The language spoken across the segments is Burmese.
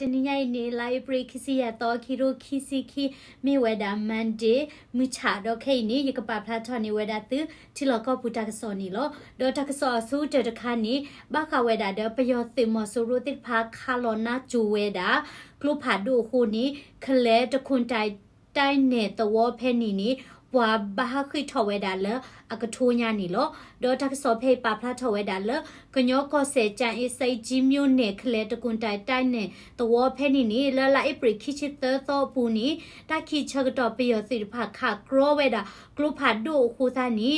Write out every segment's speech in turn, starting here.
တနည်းရိုက်နေ library ခစီရတော့ခီရိုခီစီခီမေဝဒါမန်ဒေမူချာတော့ခိနေရကပဖလာထော်နေဝဒါတူတီလကောပူတာကစောနေလောဒေါ်တကစောဆူတတခါနေဘခဝဒါတော့ပယောသိမဆူရိုတိဖာခါလောနာဂျူဝဒါကလုဖာဒိုခုနေခလဲတခွန်တိုင်တိုင်းနေတော့ဖဲနေနေဘွာဘာခိထော်ဝဲဒါလအကထိုးညာနေလောဒေါ်တကစောဖေးပါဖလာထော်ဝဲဒါလကညောကောဆေချန်အစိကြီးမျိုးနေခလဲတကွန်တိုင်တိုင်းနေတော့ဖဲနေနေလလအပရိခိချစ်သောပူနေတခိချက်တော့ပြရစီဖာခါကရောဝဲဒါကလုဖာဒိုခိုသာနေ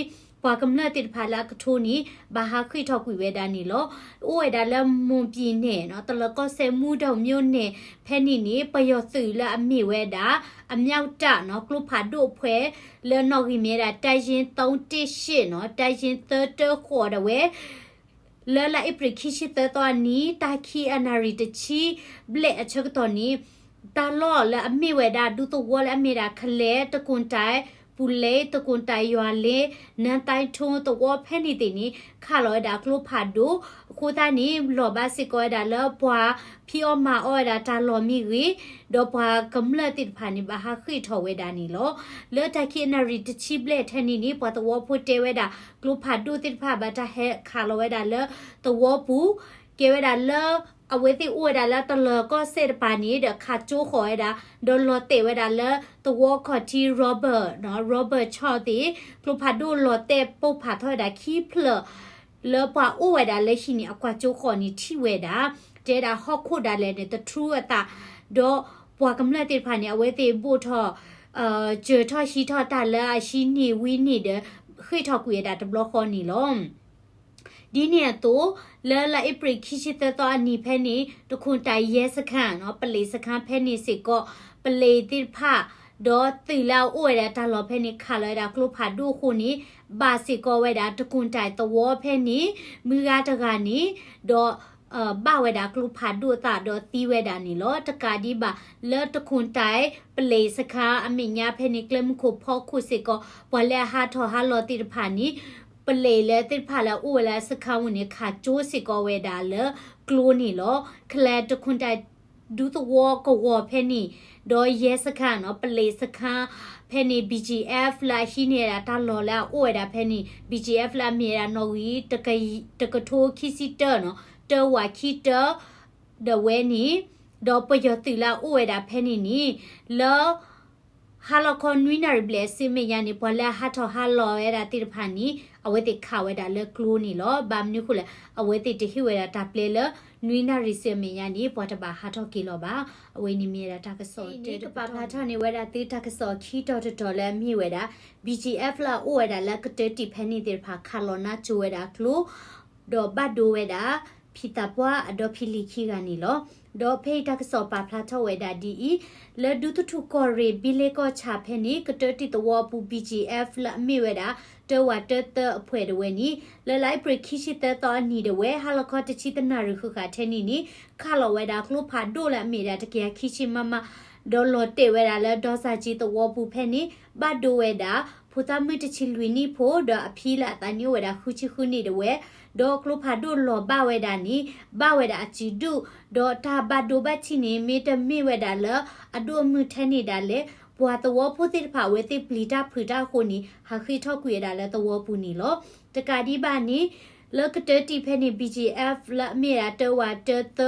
ပွာကမ္လတိဖာလာကထိုးနီဘာဟာခိထောက်ကွေဝဲဒါနီလောအိုဝဲဒါလမွန်ပြင်းနေနော်တလကောဆေမှုတော့မျိုးနေဖဲနီနီပယောစီလာအမိဝဲဒါအမြောက်တနော်ကလုဖာဒိုဖွဲလဲနော်ကြီးမြဲတာတိုင်ရင်318နော်တိုင်ရင်30ခေါ်တယ်ဝဲလဲလာအပရိခိရှိတဲ့တော့နီတာခီအနာရီတချီဘလက်အချက်တော့နီတာလောလဲအမိဝဲဒါဒူတော့ဝဲအမိတာခလဲတကွန်တိုင်ပူလေတကွန်တိုင်ရွာလေနန်တိုင်ထုံးတော့ဖဲနေတယ်နီခါလောဒါကလုဖာဒိုခိုတာနီလောဘစစ်ကောဒါလောပွာဖီအောမာအော်ဒါတာလောမီရီဒေါ်ပွာကမ္လတိဖာနီဘာဟာခိထောဝဲဒါနီလောလဲတခိနရီတချီဘလက်ထနီနီပွာတော့ဖို့တဲဝဲဒါကလုဖာဒိုတိဖာဘာတာဟဲခါလောဝဲဒါလောတော့ပူကေဝဲဒါလောအဝဲတိဥဝဲဒါလာတလကောစေတပါနီဒခါချိုခေါ်ရတာဒေါ်လောတေဝဲဒါလာတဝခေါ်တီရောဘတ်နော်ရောဘတ်ချော်တီကလုဖာဒိုလောတေပုတ်ဖာထော်ဒါခီဖလလောပွာဥဝဲဒါလက်ရှိနီအကွာချိုခေါ်နီထိဝဲဒါတဲဒါဟော့ခုဒါလဲတဲ့ထရူအတာဒေါ်ပွာကမ္လတိဖာနီအဝဲတိဘို့ထော်เจอท่อชีท่อตาละชีนี่วินี่เดခိထောက်ကွေဒါတဘလခေါ်နီလောဒီနေတော့လဲလာအပရိခိရှိတဲ့တော့အနီဖဲနေတခွန်တိုင်ရဲစခန်းနော်ပလေစခန်းဖဲနေစစ်ကောပလေတိဖာဒေါ်တီလာအိုရတာလောဖဲနေခါလာတာကလုဖာဒိုခုနီဘာစစ်ကောဝဲတာတခွန်တိုင်တော့ဖဲနေမိဂါတကနီဒေါ်ဘာဝဲတာကလုဖာဒိုတာဒေါ်တီဝဲတာနီလောတကာဒီဘာလဲတခွန်တိုင်ပလေစခန်းအမိညာဖဲနေကလမ်ခုဖောခုစစ်ကောဘလဲဟာထောဟာလောတိဖာနီပလေလေတိဖာလာဥဝလာစခါဝင်ခါကျိုးစစ်ကောဝဲဒါလကလိုနီလောခလဲတခွန်တိုင်ဒူတဝကောဝဖဲနီဒေါ်ရဲစခါနော်ပလေစခါဖဲနီ BGF လာရှိနေတာတာလော်လာဥဝဒါဖဲနီ BGF လာမြေရာနော်ဝီတကထိုးခီစီတာနော်တဝါခီတာဒဝဲနီဒေါ်ပယတိလာဥဝဒါဖဲနီနီလောဟာလခွန်ဝီနာဘလက်စီမယာနီပေါ်လာဟာထောဟာလောရတာတိဖာနီအဝဲတိခါဝဲတာလေကလိုနီလောဗမ်နီခုလေအဝဲတိတဟိဝဲတာပလေလနွီနာရီစီမယာနီပေါ်တပါဟာထောကီလောပါအဝဲနီမီရတာကစောတေကပါဖာထောနေဝဲတာတိတကစောခီတော်တော်လဲမြည်ဝဲတာ BGF လာဥဝဲတာလကတေတိဖဲနီတိဖာခါလောနာချူဝဲတာကလိုဒေါ်ဘတ်ဒိုဝဲတာဖီတာပွားအဒိုဖီလီခီကနီလောဒေါ်ဖေးတကစောပါဖလာထောဝဲတာဒီလဒူတူတူကောရီဘီလေကောချာဖဲနီကတတိတဝပူ BGF လအမိဝဲတာတဝတ်တအဖွဲတဝဲနီလလိုက်ပရခိရှိတတော်နီတဝဲဟာလကောတချီတနာရခုခါထဲနီနီခါလောဝဲတာကလုဖာဒိုလအမိတာတကယ်ခိရှိမမဒေါ်လောတေဝဲတာလဲဒေါ်စာကြီးတဝပူဖဲနီဘတ်ဒိုဝဲတာဖူတာမတချီလွီနီဖိုဒေါ်အဖီလာတန်ညိုဝဲတာခုချီခုနီတဝဲဒေါ်ကလုဖာဒိုလောဘဝဲတာနီဘဝဲတာအချီဒူဒေါ်တာဘတ်ဒိုဘတ်ချီနီမေတမေဝဲတာလအဒိုမှုထဲနေတာလေဘွာတော့ဖို့တိဖာဝဲတိပလီတာဖူတာခုနီဟာခိထောက်ကွေတာလဲတော့ပူနီလောတကာဒီဘာနီလောကတတိဖဲနီ BGF လာမေရာတဝတတ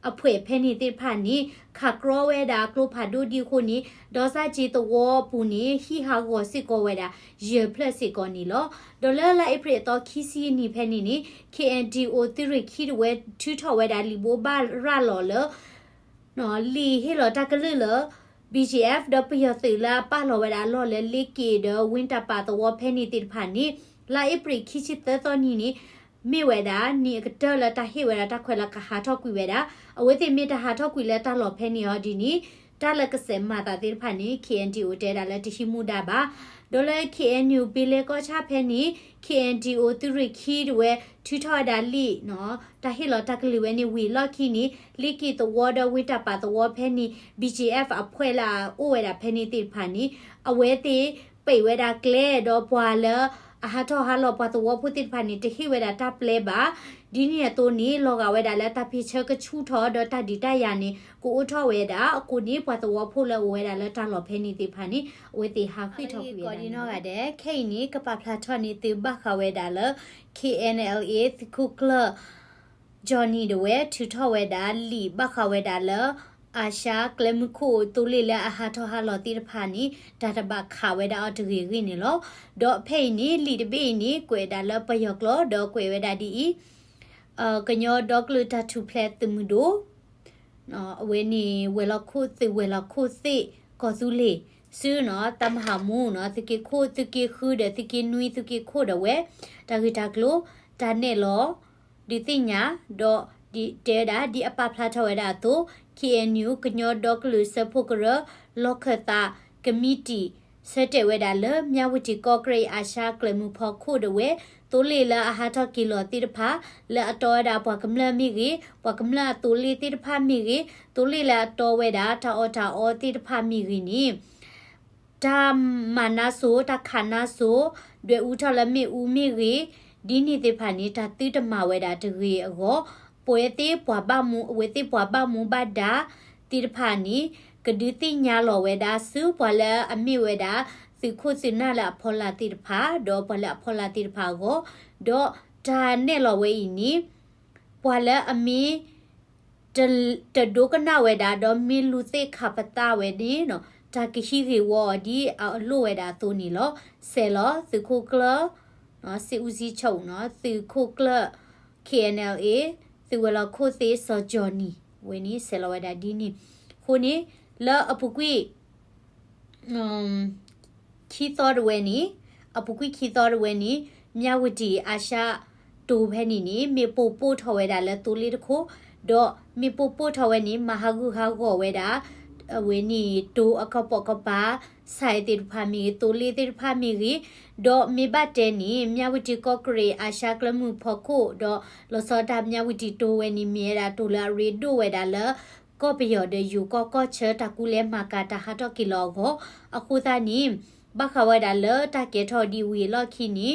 အဖွဲဖဲနီတိဖာနီခါကရောဝဲတာကလိုဖာဒိုဒီခုနီဒေါ်စာချီတော့ပူနီဟီဟာကိုစစ်ကောဝဲတာရေပလက်စစ်ကောနီလောဒေါ်လာလာအပရတော့ခီစီနီဖဲနီနီ KNDO တိရခီဝဲထူထော်ဝဲတာလီဘိုဘာရာလောလနော်လီဟီလောတကလလBGF ဒပယသီလာပါလောဝဲတာလော်လေလီကီဒဝင်းတပါတော့ဖဲနီတိဖာနီလာအပရိခိချစ်တတော်နီနီမေဝဲတာနီကတလတဟိဝဲတာတခွဲလာကဟာထောက်ကွေဝဲတာအဝဲတိမေတဟာထောက်ကွေလဲတလော်ဖဲနီဟောဒီနီတလကစဲမာတာတိဖာနီ KNDO တဲတာလဲတရှိမှုတာပါဒေါ်လာ KNU ပီလေကောချဖဲနီ KNDO သူရခီဝဲထူထော်ဒါလီနော်တဟိလောတကလီဝဲနီဝီလော်ခီနီလီကီတဝါဒဝိတပါတဝဖဲနီ BGF အဖွဲလာအိုဝဲတာဖဲနီတိဖာနီအဝဲတိပိဝဲတာကလဲတော့ဘွာလ อาหารทอฮาโลปะตัวผู้ติดพันนี่จะขี้เวดาตาเปลบาดีเนี่ยตัวนี้โลกาเวดาแล้วตาพิเชก็ชูทอดอตาดีตายานี่กูอุทอเวดากูนี้ปะตัวผู้ละเวดาแล้วตาหลอเพนี่ติพันนี่เวติฮาคุยทอคุยก็ดีเนาะกะเดแค่นี้กะปะพลาทอนี่ติบักเวดาแล้ว KNLA ติคุกลจอนี่เดเวทูทอเวดาลีบักเวดาแล้วอาชากลมคูตุลิเลอาหาทอฮาลอติรพานีดาตบักขาวดาอตรีกินี่ลอดอเพนี่ลีดเบนี่กวยดาลปยอกลอดอกวยเวดาดีกญอดอกลูตาทูเพลตมุโดเวนี่เวลาคูสิก็ซุเลซื้อเนาะตำหามูเนาะตะกี้โคตะกี้คือเดตะกี้นุยตะกี้โคดเวตะกี้ตะกโลตาเนลอดิติญาดอดิเตดาดิอปาพลาทเวดาโตKNU ကညောဒေါကလူစဖို့ကရလောခတာကမတီစတဲ့ဝဲဒါလမြဝတီကော့ဂရိတ်အာရှကလမှုဖို့ခုဒဝဲတိုလီလာအဟာထကီလိုတိတဖာလဲအတော်ဒါပွားကမလမီကြီးပွားကမလာတိုလီတိတဖာမီကြီးတိုလီလာတော်ဝဲဒါတာတိတဖာမီကြီးနီဒါမနာဆိုတခနာဆိုဒွေဦးထလမီဦးမီကြီးဒီနီတိဖာနီတာတိတမဝဲဒါတကြီးအောป่วยตีปัวบ้ามูเวตีปัวบ้ามูบาดาตีผานี้กระดือตีญาหล่อเวดาซื้อปัวละอมีเวดาสิคุสิน่าละพลาตีผาดอปัวละพลาตีผาโกดอจานเนหล่อเวอีนี้ปัวละอมีจะดูกันหน้าเวดาดอมีลูเซขับตาเวดีเนาะจากิชิริวอดีเอาลูเวดาตัวนี้ลอเซลอสิคุกลเนาะสิอุซิชงเนาะสิคุกล KNLAสิเวลาโคเซซอจอนี่เวนี้เซลวดาดีนี่คนนี้แล้วอปุกุยคีตอร์เวนี้อปุกุยคีตอร์เวนี้မြဝတီအာရှတူဖဲနီနီမေပိုပိုထဝဲတာလဲတူလီတခိုဒေါ်မေပိုပိုထဝဲနီမဟာဂုဟာဂောဝဲတာဝဲနီတူအကပကပါဆိုင်တိဖာမီတူလီတိဖာမီကြီးဒေါ်မေဘတဲနီမြဝတီကော့ကရေအာရှကလမှုဖို့ခိုဒေါ်လောစောတာမြဝတီတိုဝဲနီမြေတာတူလာရီဒိုဝဲတာလဲก็ไปยอดอยู่ก็เชิดตะกูเลมากาตะฮัตกิโลก็အခုသာနီဘခဝဒါလတကေထော်ဒီဝီလော်ခီနီ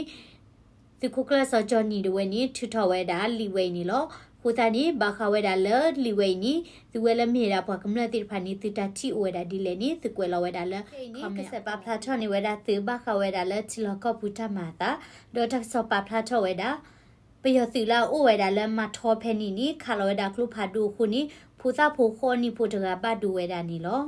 တိခုကလဆာဂျော်နီဒဝဲနီထူထော်ဝဲဒါလီဝဲနီလောခုသာနီဘခဝဒါလလီဝဲနီဒီဝဲလမြေတာပွားကမလတိဖာနီတိတတိဝဲဒါဒီလေနီသကွဲလောဝဲဒါလခမစပပလာထော်နီဝဲဒါတိဘခဝဲဒါလချီလောကပူတမာတာဒေါ်တက်ဆောပပလာထော်ဝဲဒါပယောစီလာအိုဝဲဒါလမထောဖဲနီနီခါလောဝဲဒါကလုဖာဒူခုနီဖူစာဖိုခေါနီဖူတကဘဒူဝဲဒါနီလော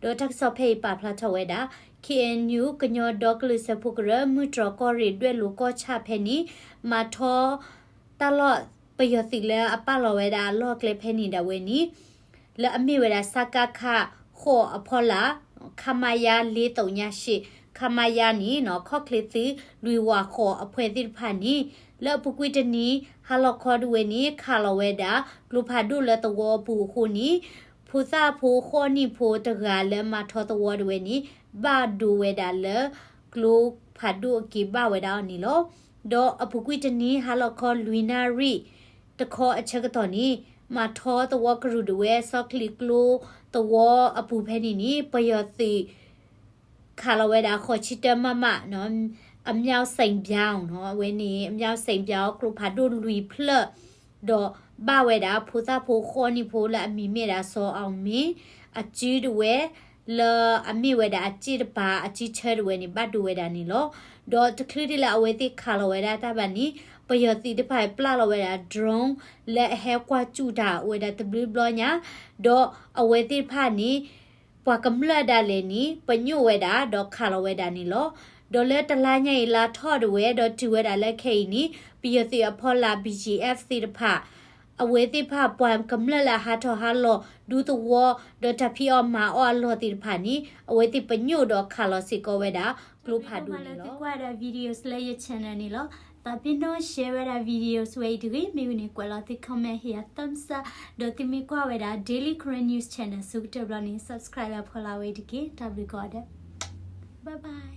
ဒေါ်တက်ဆောဖေပပလာထော်ဝဲဒါ KNU ကညောဒေါကလစဖုကရမူတရကောရီတွဲလူကောချဖဲနီမာထောတလော့ပယောစီလာအပလောဝဲဒါလော့ကလေဖဲနီဒါဝဲနီလဲအမီဝဲဒါစကခခေါ်အဖောလာခမယာလေးတုံညာရှိခမယာနီနော်ခော့ကလစ်စီလူဝါခေါ်အဖွဲတိဖာနီလဲပုကွီတနီဟာလော့ခေါ်ဒဝဲနီခါလောဝဲဒါလူဖာဒုလဲတဝဘူးခုနီဖူစာဖိုခေါ်နီဖိုတကလဲမာထောတဝဒဝဲနီဘာဒူဝဲဒါလဲကလိုဖာဒူကီဘာဝဲဒါနီလောဒေါ်အပုကွီတနီဟာလော့ခေါ်လူနာရီတခေါ်အချက်တော်နီမာထောတဝကရူဒဝဲဆော့ကလီကလိုတဝအပူဖဲနီနီပယောစီခါလောဝဲဒါခေါ်ချစ်တမမနော်အမြောက်စိန်ပြောင်းနော်ဝဲနီအမြောက်စိန်ပြောင်းကလိုဖာဒူလူဖလဒေါ်ဘာဝဲဒါဖူစာဖိုခေါ်နီဖိုလာအမီမေဒါဆောအောင်မီအချီဒဝဲလာအမီဝဲဒါအချီတပါအချီချဲဒဝဲနီဘတ်ဒဝဲဒါနီလောဒေါ်တခရီဒီလာအဝဲတိခါလောဝဲဒါတဘာနီပယောတိတဖိုင်ပလာလောဝဲဒါ drone လက်ဟဲကွာကျူတာဝဲဒါတဘလဘလညာဒေါ်အဝဲတိဖာနီပွာကမလဒါလေနီပညိုဝဲဒါဒေါ်ခါလောဝဲဒါနီလောဒေါ်လက်တလာညိလာထော့ဒဝဲဒေါ်တူဝဲဒါလက်ခိနီပယောတိအဖောလာ BGF စီတဖာအဝဲတိဖာပွမ်ကမလလာဟာထောဟာလောဒူတဝဒေါ်တဖီအမာအော်လောတိဖာနီအဝဲတိပညိုဒေါ်ခါလောစီကောဝဲဒါကလုဖာဒူနီလောကွာဒါဗီဒီယိုစလေရဲ့ channel နီလောတပင်းတော့ share ရတာ videos ဝေးဒီမိဝင်ကွာလာတိ comment here thumbs up ဒေါ်တိမီကွာဝဲတာ daily current news channel စုတဘလနီ subscribe ဖော်လာဝေးဒီကေ w god bye bye